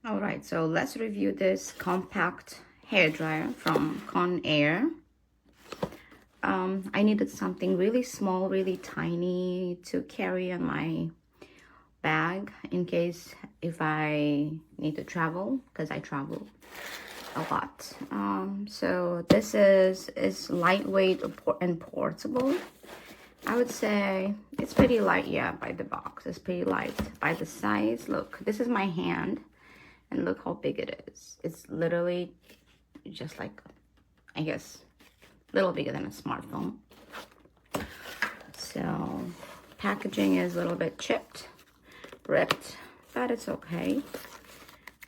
All right, so let's review this compact hair dryer from Conair. I needed something really small, really tiny to carry on my bag in case if I need to travel, because I travel a lot. So this is lightweight and portable. I would say it's pretty light, yeah, by the box. It's pretty light. By the size, look, this is my hand. And look how big it is. It's literally just like, I guess, a little bigger than a smartphone. So, packaging is a little bit chipped, ripped, but it's okay.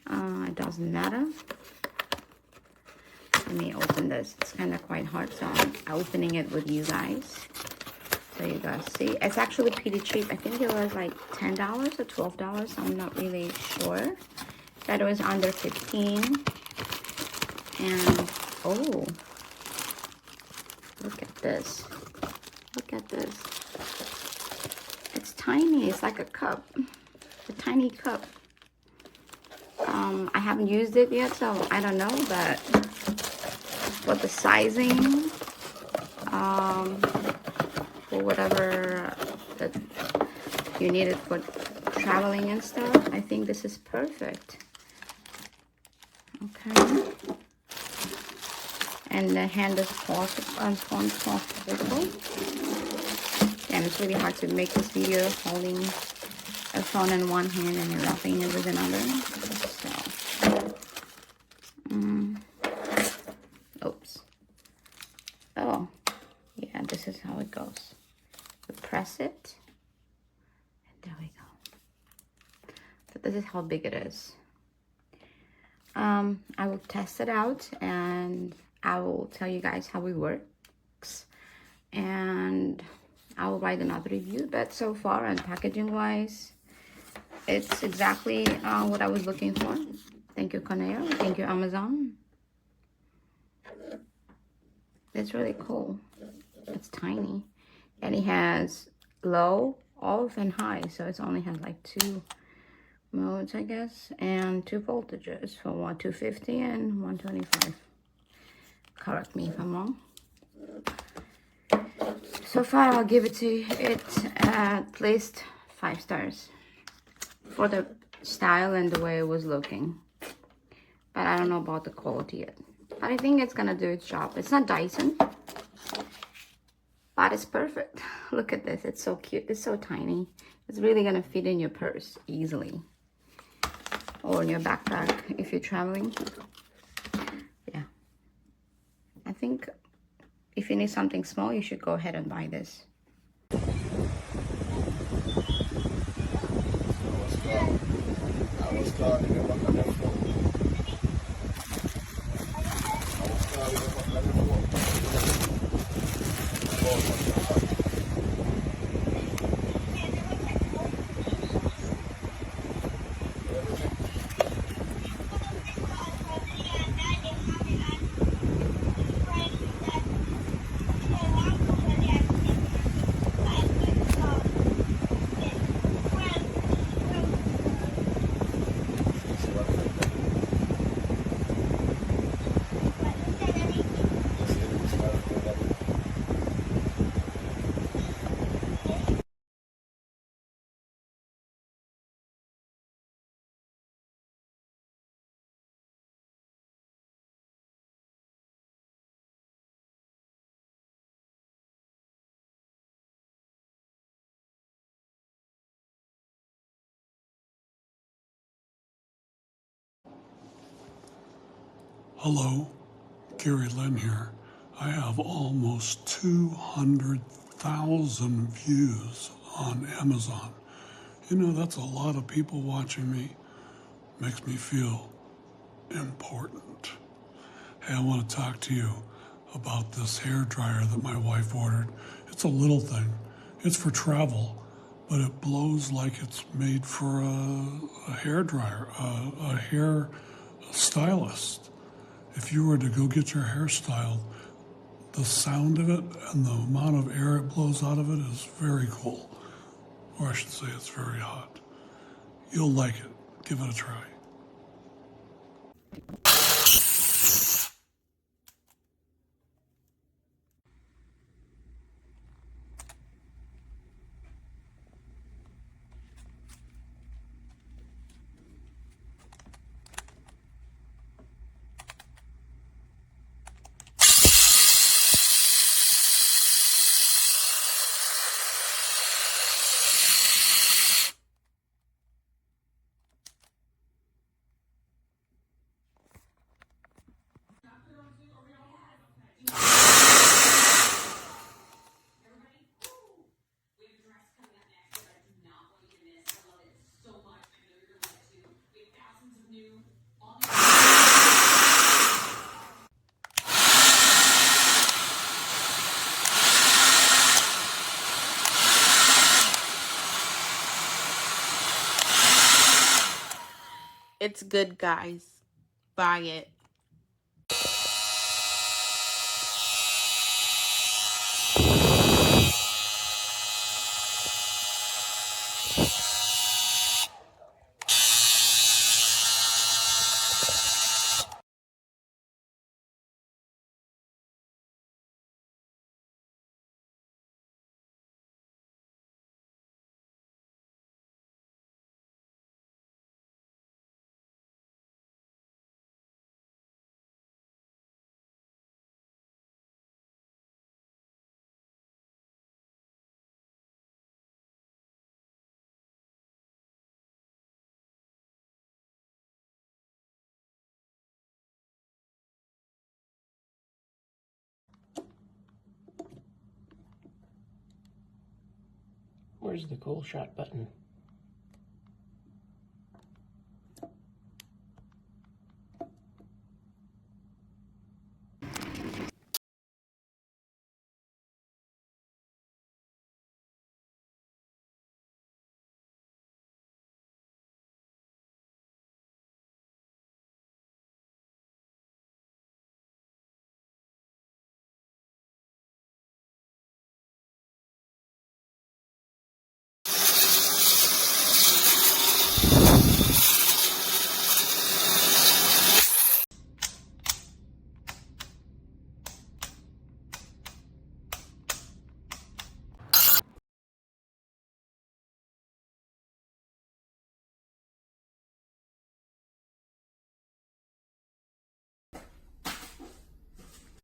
It doesn't matter. Let me open this. It's kind of quite hard, so I'm opening it with you guys. So you guys see. It's actually pretty cheap. I think it was like $10 or $12. I'm not really sure. That was under 15. And oh, look at this. Look at this. It's tiny. It's like a cup. A tiny cup. I haven't used it yet, so I don't know, but for the sizing, for whatever that you need it for traveling and stuff, I think this is perfect. Okay, and the hand is possible, and it's really hard to make this video holding a phone in one hand and wrapping it with another. So, oops. Oh, yeah, this is how it goes. You press it, and there we go. So this is how big it is. I will test it out and I will tell you guys how it works, and I will write another review. But so far, and packaging wise, it's exactly what I was looking for. Thank you, Conair. Thank you, Amazon. It's really cool. It's tiny, and it has low, off, and high, so it only has like 2 modes, I guess, and 2 voltages for 250 and 125. Correct me if I'm wrong. So far, I'll give it at least 5 stars for the style and the way it was looking. But I don't know about the quality yet. But I think it's gonna do its job. It's not Dyson, but it's perfect. Look at this. It's so cute. It's so tiny. It's really gonna fit in your purse easily, or in your backpack if you're traveling. Yeah, I think if you need something small, you should go ahead and buy this. Hello, Gary Lynn here. I have almost 200,000 views on Amazon. You know, that's a lot of people watching me. Makes me feel important. Hey, I want to talk to you about this hair dryer that my wife ordered. It's a little thing. It's for travel, but it blows like it's made for a hair dryer, a hair stylist. If you were to go get your hair styled, the sound of it and the amount of air it blows out of it is very cool. Or I should say it's very hot. You'll like it. Give it a try. It's good, guys. Buy it. Where's the cool shot button?